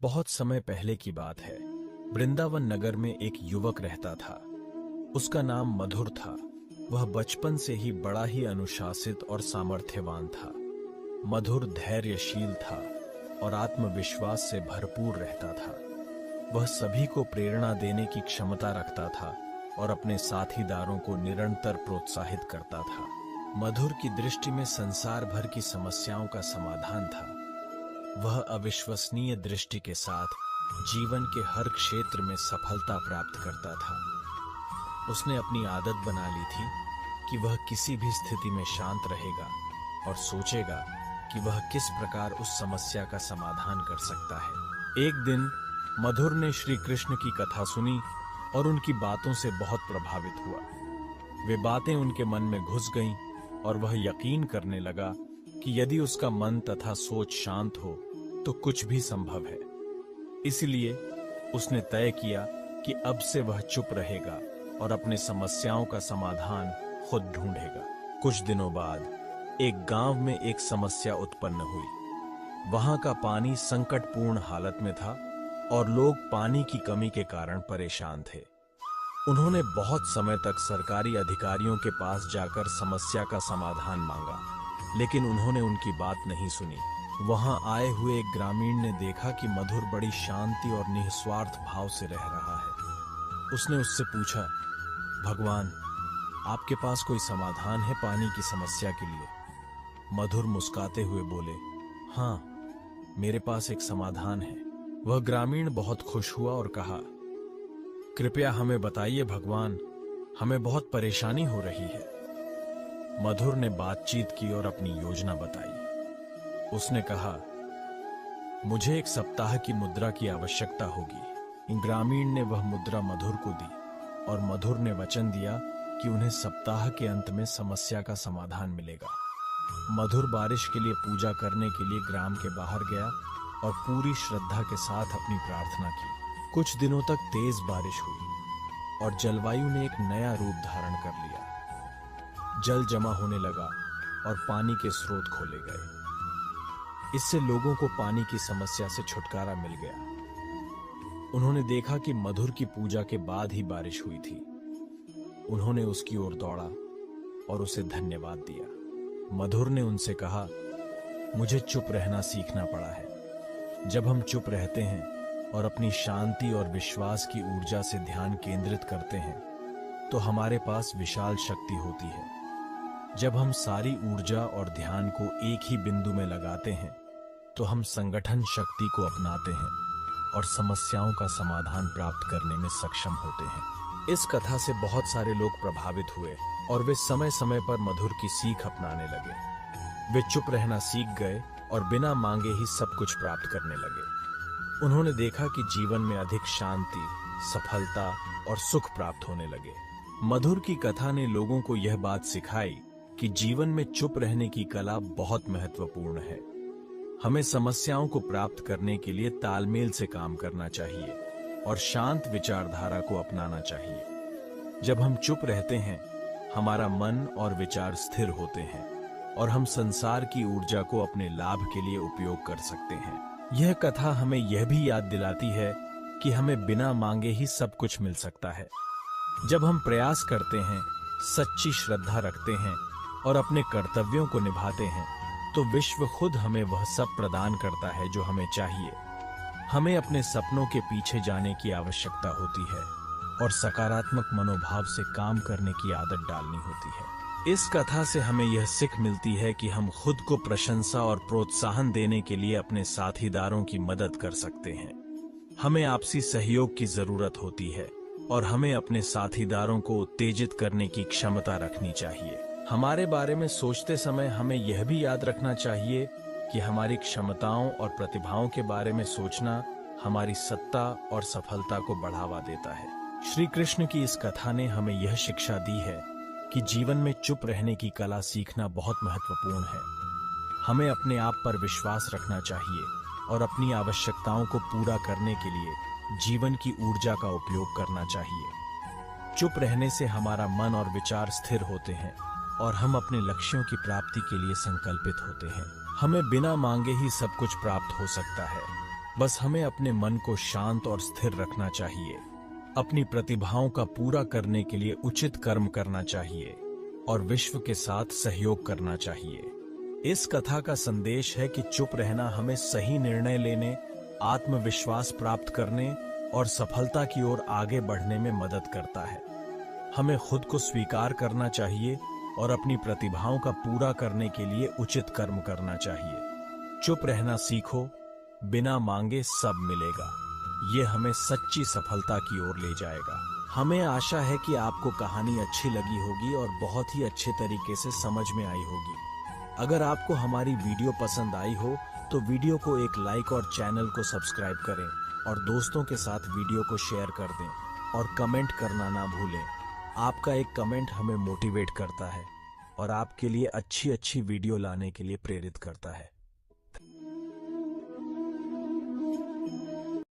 बहुत समय पहले की बात है। वृंदावन नगर में एक युवक रहता था। उसका नाम मधुर था। वह बचपन से ही बड़ा ही अनुशासित और सामर्थ्यवान था। मधुर धैर्यशील था और आत्मविश्वास से भरपूर रहता था। वह सभी को प्रेरणा देने की क्षमता रखता था और अपने साथीदारों को निरंतर प्रोत्साहित करता था। मधुर की दृष्टि में संसार भर की समस्याओं का समाधान था। वह अविश्वसनीय दृष्टि के साथ जीवन के हर क्षेत्र में सफलता प्राप्त करता था। उसने अपनी आदत बना ली थी कि वह किसी भी स्थिति में शांत रहेगा और सोचेगा कि वह किस प्रकार उस समस्या का समाधान कर सकता है। एक दिन मधुर ने श्री कृष्ण की कथा सुनी और उनकी बातों से बहुत प्रभावित हुआ। वे बातें उनके मन में घुस गईं और वह यकीन करने लगा कि यदि उसका मन तथा सोच शांत हो तो कुछ भी संभव है। इसलिए उसने तय किया कि अब से वह चुप रहेगा और अपने समस्याओं का समाधान खुद ढूंढेगा। कुछ दिनों बाद एक गांव में एक समस्या उत्पन्न हुई। वहां का पानी संकटपूर्ण हालत में था और लोग पानी की कमी के कारण परेशान थे। उन्होंने बहुत समय तक सरकारी अधिकारियों के पास जाकर समस्या का समाधान मांगा, लेकिन उन्होंने उनकी बात नहीं सुनी। वहां आए हुए एक ग्रामीण ने देखा कि मधुर बड़ी शांति और निस्वार्थ भाव से रह रहा है। उसने उससे पूछा, भगवान, आपके पास कोई समाधान है पानी की समस्या के लिए? मधुर मुस्कुराते हुए बोले, हाँ, मेरे पास एक समाधान है। वह ग्रामीण बहुत खुश हुआ और कहा, कृपया हमें बताइए भगवान, हमें बहुत परेशानी हो रही है। मधुर ने बातचीत की और अपनी योजना बताई। उसने कहा, मुझे एक सप्ताह की मुद्रा की आवश्यकता होगी। ग्रामीण ने वह मुद्रा मधुर को दी और मधुर ने वचन दिया कि उन्हें सप्ताह के अंत में समस्या का समाधान मिलेगा। मधुर बारिश के लिए पूजा करने के लिए ग्राम के बाहर गया और पूरी श्रद्धा के साथ अपनी प्रार्थना की। कुछ दिनों तक तेज बारिश हुई और जलवायु ने एक नया रूप धारण कर लिया। जल जमा होने लगा और पानी के स्रोत खोले गए। इससे लोगों को पानी की समस्या से छुटकारा मिल गया। उन्होंने देखा कि मधुर की पूजा के बाद ही बारिश हुई थी। उन्होंने उसकी ओर दौड़ा और उसे धन्यवाद दिया। मधुर ने उनसे कहा, मुझे चुप रहना सीखना पड़ा है। जब हम चुप रहते हैं और अपनी शांति और विश्वास की ऊर्जा से ध्यान केंद्रित करते हैं तो हमारे पास विशाल शक्ति होती है। जब हम सारी ऊर्जा और ध्यान को एक ही बिंदु में लगाते हैं तो हम संगठन शक्ति को अपनाते हैं और समस्याओं का समाधान प्राप्त करने में सक्षम होते हैं। इस कथा से बहुत सारे लोग प्रभावित हुए और वे समय समय पर मधुर की सीख अपनाने लगे। वे चुप रहना सीख गए और बिना मांगे ही सब कुछ प्राप्त करने लगे। उन्होंने देखा कि जीवन में अधिक शांति, सफलता और सुख प्राप्त होने लगे। मधुर की कथा ने लोगों को यह बात सिखाई कि जीवन में चुप रहने की कला बहुत महत्वपूर्ण है। हमें समस्याओं को प्राप्त करने के लिए तालमेल से काम करना चाहिए और शांत विचारधारा को अपनाना चाहिए। जब हम चुप रहते हैं, हमारा मन और विचार स्थिर होते हैं और हम संसार की ऊर्जा को अपने लाभ के लिए उपयोग कर सकते हैं। यह कथा हमें यह भी याद दिलाती है कि हमें बिना मांगे ही सब कुछ मिल सकता है। जब हम प्रयास करते हैं, सच्ची श्रद्धा रखते हैं और अपने कर्तव्यों को निभाते हैं तो विश्व खुद हमें वह सब प्रदान करता है जो हमें चाहिए। हमें अपने सपनों के पीछे जाने की आवश्यकता होती है और सकारात्मक मनोभाव से काम करने की आदत डालनी होती है। इस कथा से हमें यह सीख मिलती है कि हम खुद को प्रशंसा और प्रोत्साहन देने के लिए अपने साथीदारों की मदद कर सकते हैं। हमें आपसी सहयोग की जरूरत होती है और हमें अपने साथीदारों को उत्तेजित करने की क्षमता रखनी चाहिए। हमारे बारे में सोचते समय हमें यह भी याद रखना चाहिए कि हमारी क्षमताओं और प्रतिभाओं के बारे में सोचना हमारी सत्ता और सफलता को बढ़ावा देता है। श्री कृष्ण की इस कथा ने हमें यह शिक्षा दी है कि जीवन में चुप रहने की कला सीखना बहुत महत्वपूर्ण है। हमें अपने आप पर विश्वास रखना चाहिए और अपनी आवश्यकताओं को पूरा करने के लिए जीवन की ऊर्जा का उपयोग करना चाहिए। चुप रहने से हमारा मन और विचार स्थिर होते हैं और हम अपने लक्ष्यों की प्राप्ति के लिए संकल्पित होते हैं। हमें बिना मांगे ही सब कुछ प्राप्त हो सकता है, बस हमें अपने मन को शांत और स्थिर रखना चाहिए, अपनी प्रतिभाओं का पूरा करने के लिए उचित कर्म करना चाहिए और विश्व के साथ सहयोग करना चाहिए। इस कथा का संदेश है कि चुप रहना हमें सही निर्णय लेने, आत्मविश्वास प्राप्त करने और सफलता की ओर आगे बढ़ने में मदद करता है। हमें खुद को स्वीकार करना चाहिए और अपनी प्रतिभाओं का पूरा करने के लिए उचित कर्म करना चाहिए। चुप रहना सीखो, बिना मांगे सब मिलेगा। ये हमें सच्ची सफलता की ओर ले जाएगा। हमें आशा है कि आपको कहानी अच्छी लगी होगी और बहुत ही अच्छे तरीके से समझ में आई होगी। अगर आपको हमारी वीडियो पसंद आई हो तो वीडियो को एक लाइक और चैनल को सब्सक्राइब करें और दोस्तों के साथ वीडियो को शेयर कर दें और कमेंट करना ना भूलें। आपका एक कमेंट हमें मोटिवेट करता है और आपके लिए अच्छी वीडियो लाने के लिए प्रेरित करता है।